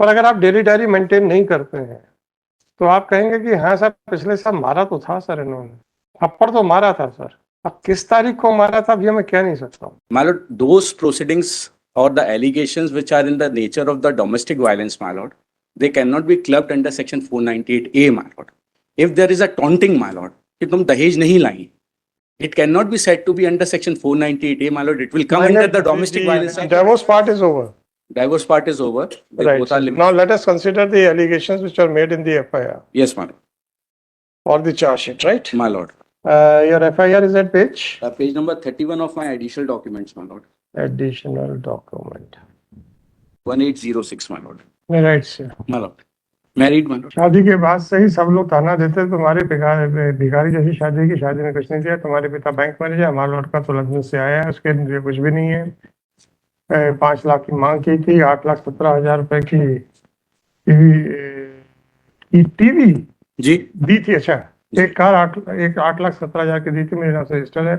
और अगर आप डेली डायरी मेंटेन नहीं करते हैं तो आप कहेंगे कि हाँ सर पिछले साल मारा तो था सर इन्होंने, थप्पड़ तो मारा था सर, अब किस तारीख को मारा था ये मैं कह नहीं सकता हूँ। My lord, those proceedings or the allegations which are in the nature of the domestic violence, my lord, they cannot be clubbed under section 498A, my lord. If there is a taunting, my lord, कि तुम दहेज नहीं लाई, it cannot be said to be under section 498A, my lord. It will come under the domestic violence act. Divorce part is over. Divorce part is over. They Right. both are Now let us consider the allegations which are made in the FIR Yes, my lord. or the charge sheet, right? My lord. Your FIR is at page? Page number 31 of my additional documents, my lord. Additional document. 1806, my lord. Right, sir. My lord. Married, my lord. शादी के बाद से ही सब लोग ताना देते तुम्हारे भिखारी जैसी शादी की, शादी में कुछ नहीं दिया, तुम्हारे पिता बैंक मैनेजर, हमारा लड़का तो लंदन से आया है, उसके लिए कुछ भी नहीं है। 5 लाख की मांग की थी, 8,17,000 रुपए की टीवी जी दी थी। अच्छा, एक कार 8,17,000 की दी थी, मेरे नाम से रजिस्टर्ड है।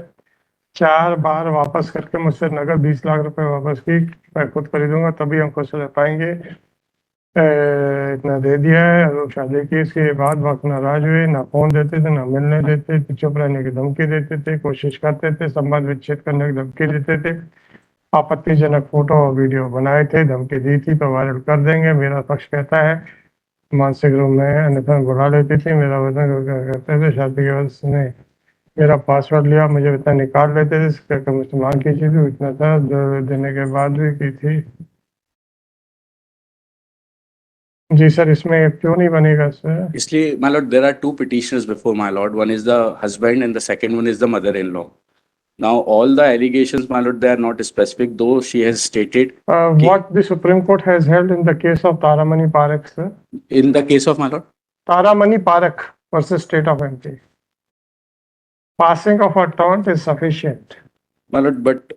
4 बार वापस करके मुझसे नगद 20 लाख रुपए वापस की, मैं खुद खरीदूंगा तभी हम खुश रह पाएंगे, इतना दे दिया है। लोग शादी की, इसके बाद वक्त नाराज हुए, ना फोन देते थे, ना मिलने देते थे, चुप रहने की धमकी देते थे, कोशिश करते थे, संबंध विच्छेद करने की धमकी देते थे, आपत्तिजनक फोटो और वीडियो बनाए थे, धमकी दी थी तो वायरल कर देंगे। मेरा पक्ष कहता है मानसिक रूप में अन्यथा बुला लेती थी, मेरा वजन कहते थे। शादी के बाद उसने मेरा पासवर्ड लिया, मुझे इतना निकाल लेते थे, मुझसे मांग की थी, इतना था देने के बाद भी की थी। जी सर, इसमें क्यों नहीं बनेगा सर? इसलिए my lord, there are two petitioners before my lord. One is the husband and the second one is the mother-in-law. Now all the allegations, my lord, they are not specific, though she has stated. What the Supreme Court has held in the case of Taramani Parakh, sir? In the case of my lord, Taramani Parakh versus State of MP. Passing of a taunt is sufficient. my lord, but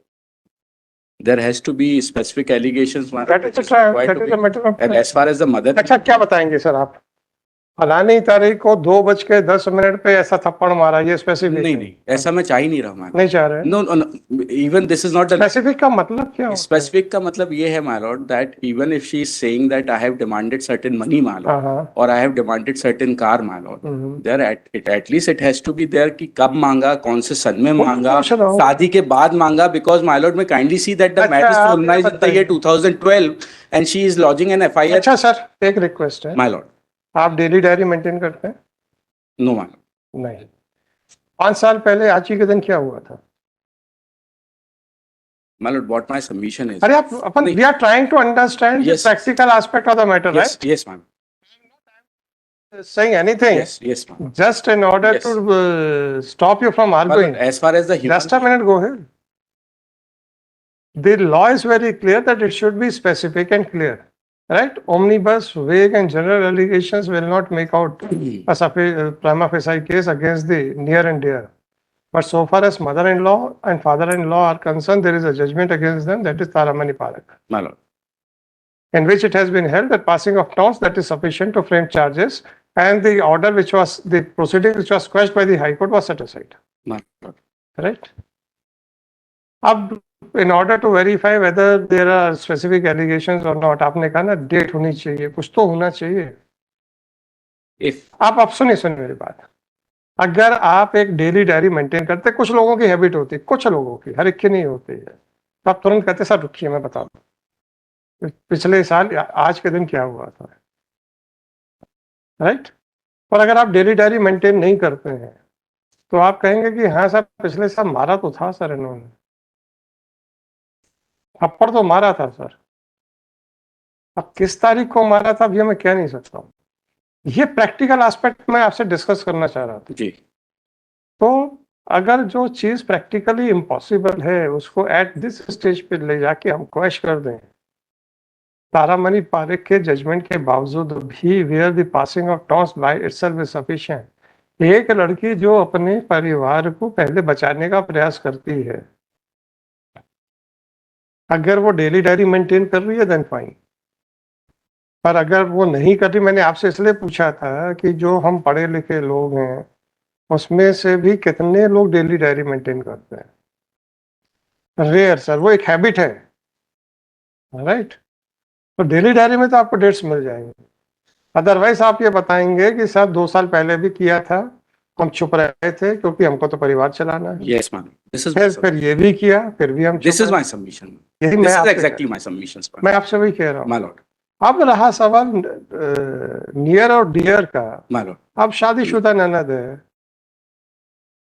there has to be specific allegations, my lord. That is a matter of. And as far as the mother. अच्छा, क्या बताएंगे sir आप? फलानी तारीख को 2:10 पे ऐसा थप्पड़ मारा, ये स्पेसिफिक नहीं, ऐसा मैं चाह ही नहीं रहा, मैं नहीं चाह रहे। No, even this is not specific का मतलब क्या होता है? स्पेसिफिक का मतलब ये है my lord, that even if she is saying that I have demanded certain money my lord, और I have demanded certain car my lord, there at least it has to be there कि कब मांगा, कौन से सन में मांगा, शादी के बाद मांगा, बिकॉज माय लॉर्ड मैं kindly see that the matter is organised in the year 2012 and she is lodging an FIR. अच्छा सर, एक रिक्वेस्ट है माय लॉर्ड, आप डेली डायरी मेंटेन करते हैं? No my lord. नहीं। 5 साल पहले आज ही के दिन क्या हुआ था? My lord, what my submission is. अरे आप अपन we are trying to understand the practical aspect of the matter, right? Yes, ma'am. Saying anything. Yes, ma'am. Just in order to stop you from arguing. As far as the just a minute, go ahead. The law is very clear that it should be specific and clear, right? Omnibus, vague and general allegations will not make out a prima facie case against the near and dear. But so far as mother-in-law and father-in-law are concerned, there is a judgment against them, that is Taramani Parakh. My lord. In which it has been held that passing of taunts that is sufficient to frame charges, and the order which was, the proceeding which was quashed by the High Court was set aside. My lord. Right? अब in order to verify whether there are specific allegations or not, आपने कहा ना date होनी चाहिए, कुछ तो होना चाहिए। If आप सुनिए मेरी बात। अगर आप एक डेली डायरी मेंटेन करते, कुछ लोगों की हैबिट होती है, कुछ लोगों की, हर एक की नहीं होती है, तो आप तुरंत कहते सर रुकिए मैं बता दूं पिछले साल आज के दिन क्या हुआ था, राइट? और अगर आप डेली डायरी मेंटेन नहीं करते हैं तो आप कहेंगे कि हाँ सर पिछले साल मारा तो था सर इन्होंने, थप्पड़ तो मारा था सर, अब किस तारीख को मारा था ये मैं कह नहीं सकता हूँ। ये प्रैक्टिकल एस्पेक्ट मैं आपसे डिस्कस करना चाह रहा था जी। तो अगर जो चीज प्रैक्टिकली इम्पॉसिबल है उसको एट दिस स्टेज पे ले जाके हम क्वेश्चन कर दें, तारामणि पारेख के जजमेंट के बावजूद भी where the passing of taunts by itself is sufficient. एक लड़की जो अपने परिवार को पहले बचाने का प्रयास करती है, अगर वो डेली डायरी मेंटेन कर रही है देन फाइन, पर अगर वो नहीं कर रही, मैंने आपसे इसलिए पूछा था कि जो हम पढ़े लिखे लोग हैं उसमें से भी कितने लोग डेली डायरी मेंटेन करते हैं? रेयर सर, वो एक हैबिट है, राइट? तो डेली डायरी में तो आपको डेट्स मिल जाएंगे। अदरवाइज आप ये बताएंगे कि सर 2 साल पहले भी किया था, हम चुप रहे थे क्योंकि हमको तो परिवार चलाना है। Yes, ma'am. This is फिर ये भी किया, फिर भी हम this चुप is रहे। my submission. यही This मैं is आपसे exactly my submissions, मैं आपसे वही कह रहा my हूँ। lord. अब रहा सवाल नियर और डियर का, My lord. अब शादीशुदा ननद है।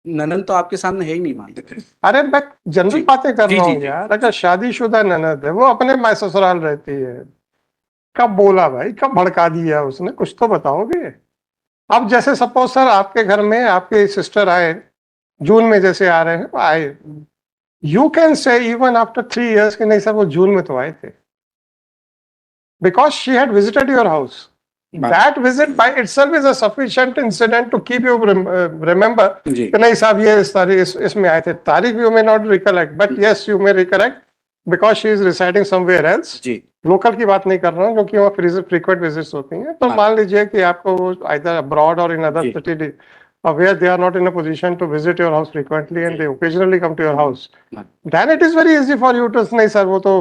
ननन तो आपके सामने है ही नहीं, मान। अरे मैं जनरल जी, बातें कर जी, रहा जी, हूँ जी, यार। अगर शादीशुदा ननद है, वो अपने माय ससुराल रहती है, कब बोला भाई, कब भड़का दिया उसने, कुछ तो बताओगे। अब जैसे सपोज सर आपके घर में आपके सिस्टर आए, जून में जैसे आ रहे हैं आए, you can say even after 3 years कि नहीं सर वो जून में तो आए थे, because she had visited your house. That visit by itself is a sufficient incident to keep you remember जी, कि नहीं साहब ये इस तारीख इसमें आए थे। तारीख you may not recollect, but yes you may recollect because she is residing somewhere else. जी, लोकल की बात नहीं कर रहा हूँ क्योंकि वहाँ frequent visits होती हैं। तो मान लीजिए कि आपको वो either abroad or in other जी, city where they are not in a position to visit your house frequently and they occasionally come to your house, then it is very easy for you to नहीं sir वो तो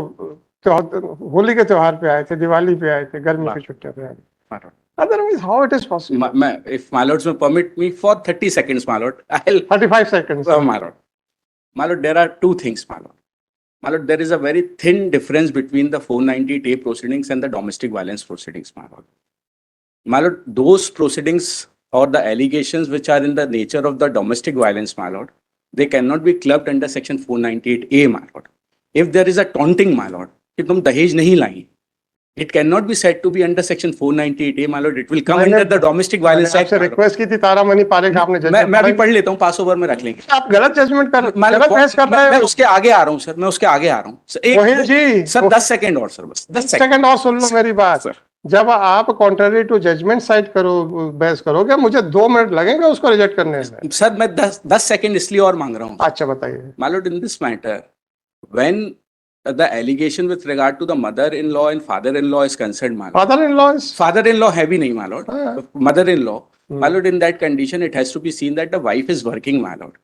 होली के त्योहार पे आए थे, दिवाली पे आए थे, गर्मी की छुट्टियों पे आए थे। my lord. Otherwise, how it is possible? If my lords may permit me for 30 seconds, my lord, I'll 35 seconds. my lord. My lord, there are two things, my lord. My lord, there is a very thin difference between the 498A proceedings and the domestic violence proceedings, my lord. My lord, those proceedings or the allegations which are in the nature of the domestic violence, my lord, they cannot be clubbed under section 498A, my lord. If there is a taunting, my lord, कि तुम दहेज नहीं लाई, it cannot be said to be under section 498A, my lord. It will come under the domestic violence act. आपसे request की थी तारामणि पारेख आपने मैं अभी पढ़ लेता हूँ, पास ओवर में रख लेंगे। आप गलत जजमेंट कर गलत बहस कर रहे मैं हो। उसके आगे आ रहा हूँ सर, मैं उसके आगे आ रहा हूँ। मोहित जी सर 10 सेकंड और सर, बस 10 सेकंड और सुन लो मेरी बात। सर, जब आप कॉन्ट्ररी टू जजमेंट साइड करो बहस करोगे, मुझे 2 मिनट लगेंगे उसको रिजेक्ट करने में। सर मैं 10 सेकंड इसलिए और मांग रहा हूँ। अच्छा बताइए। My lord, in this matter, when the allegation with regard to the mother-in-law and father-in-law is concerned, my lord. Father-in-law is Father-in-law है भी नहीं, my lord. Mother-in-law, my lord, in that condition, it has to be seen that the wife is working, my lord.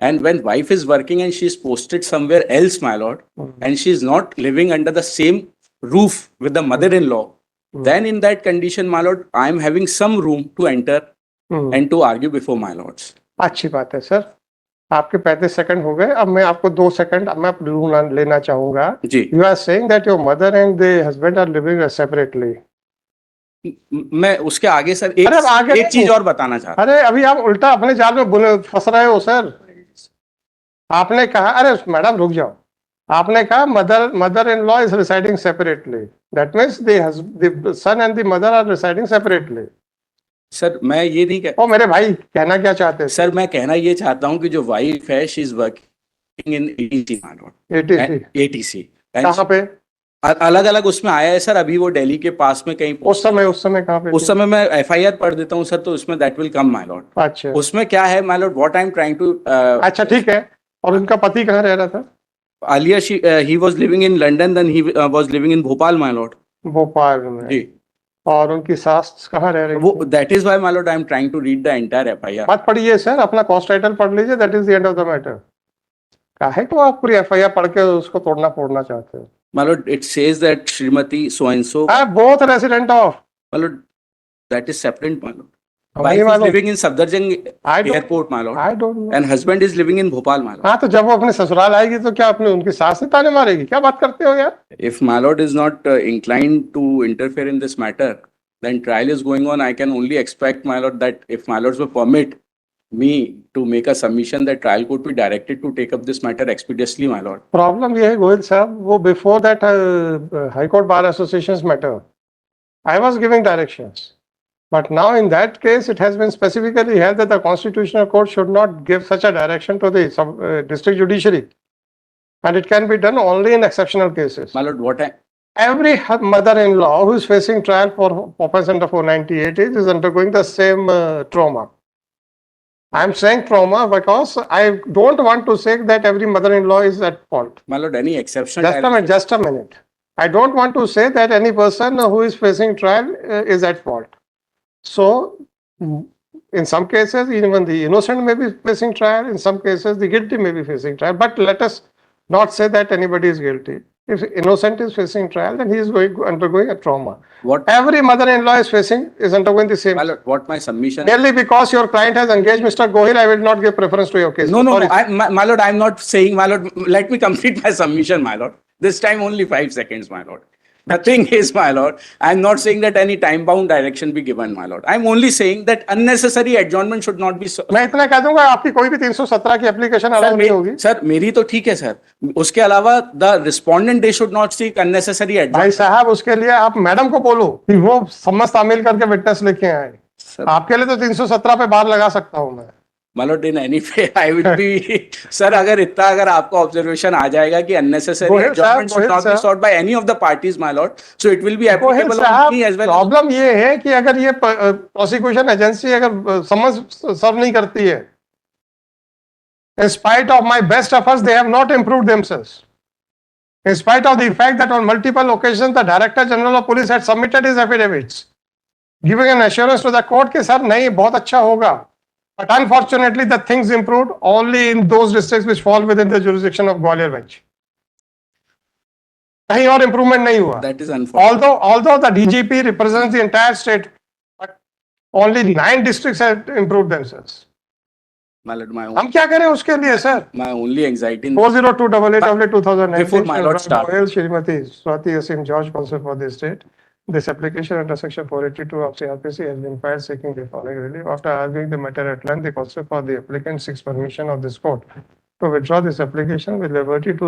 And when wife is working and she is posted somewhere else, my lord, and she is not living under the same roof with the mother-in-law, then in that condition, my lord, I am having some room to enter and to argue before my lords. अच्छी बात है sir, आपके 35 second हो गए। अब मैं आपको 2 second मैं लेना चाहूंगा। जी। You are saying that your mother and the husband are living separately. मैं उसके आगे सर एक चीज और बताना चाहता हूं। अरे अभी आप उल्टा अपने जाल में फंस रहे हो सर। आपने कहा, अरे मैडम रुक जाओ, आपने कहा mother in law is residing separately, that means the son and the mother are residing separately. Sir मैं ये नहीं कह, ओ मेरे भाई कहना क्या चाहते हैं? सर मैं कहना ये चाहता हूं कि जो वाइफ है she is working in ATC, ATC कहाँ पे? अलग अलग उसमें आया है सर, अभी वो दिल्ली के पास में कहीं। उस समय कहाँ पे? उस समय मैं एफआईआर पढ़ देता हूँ सर, तो उसमें that will come my lord. अच्छा उसमें क्या है my lord, what I am trying to. अच्छा ठीक है। और उनका पति कहाँ रह रहा था? Earlier he was living in London, then he was living in Bhopal, my lord. Bhopal में जी। और उनकी सास कहाँ रह रही? वो that is why, my lord, I am trying to read the entire FIR. मत पढ़िए सर, अपना कॉस्ट टाइटल पढ़ लीजिए, that is the end of the matter. काहे को आप पूरी एफआईआर पढ़ के उसको तोड़ना फोड़ना चाहते हो? My lord, it says that Srimati so and so. Both resident of. My lord, that is separate, my lord. Wife is living in Safdarjung airport, my lord. I don't know. And husband is living in Bhopal, my lord. हाँ तो जब वो अपने ससुराल आएगी तो क्या अपने उनकी सास से ताने मारेगी? क्या बात करते हो यार? If my lord is not inclined to interfere in this matter, then trial is going on. I can only expect, my lord, that if my lords will permit me to make a submission, that trial court be directed to take up this matter expeditiously, my lord. Problem ये है गोयल साहब, वो before that high court bar association matter I was giving directions, but now in that case it has been specifically held that the constitutional court should not give such a direction to the district judiciary, and it can be done only in exceptional cases. My lord, Every mother-in-law who is facing trial for offense under 498 is undergoing the same trauma. I am saying trauma because I don't want to say that every mother-in-law is at fault. My lord, any exception? Just a minute. I don't want to say that any person who is facing trial is at fault. So, in some cases, even the innocent may be facing trial. In some cases, the guilty may be facing trial. But let us not say that anybody is guilty. If innocent is facing trial, then he is undergoing a trauma. What, Every mother-in-law is undergoing the same. my lord, what my submission? Merely because your client has engaged Mr. Gohil, I will not give preference to your case. No, Sorry. my lord, I'm not saying, my lord, let me complete my submission, my lord. This time only 5 seconds, my lord. The thing is, my lord, I'm not saying that any time-bound direction be given, my lord. I'm only saying that unnecessary adjournment should not be. मैं इतना कह दूंगा, आपकी कोई भी 317 की application allow नहीं होगी. सर, मेरी तो ठीक है सर. उसके अलावा the respondent they should not seek unnecessary भाई एडजॉर्नमेंट. साहब, उसके लिए आप मैडम को बोलो कि वो समझ तामील करके विटनेस लेके आए. सर, आपके लिए तो 317 पे बार लगा सकता हूं मैं. my lord, in any way, I will be. Sir, अगर आपको ऑब्जर्वेशन आ जाएगा कि unnecessary गोहिल साहब, adjournment should not be sought by any of the parties, my lord, so it will be applicable on me as well. Problem ये है कि अगर ये प्रोसिक्यूशन एजेंसी अगर समझ सर्व नहीं करती है, in spite of my best efforts, they have not improved themselves. In spite of the fact that on multiple occasions the Director General of Police had submitted his affidavits, giving an assurance to the court कि sir नहीं, बहुत अच्छा होगा. But unfortunately, the things improved only in those districts which fall within the jurisdiction of Gwalior bench. कहीं और improvement नहीं हुआ. That is unfortunate. Although the DGP represents the entire state, but only 9 districts have improved themselves. My lord, हम क्या करें उसके लिए sir? my only anxiety. 40288/2019. Before my lord start. Gohil Srimati Swati Asim George, Counsel for the State. This application under section 482 of CRPC has been filed seeking the following relief. After arguing the matter at length, the counsel for the applicant seeks permission of this court to withdraw this application with liberty to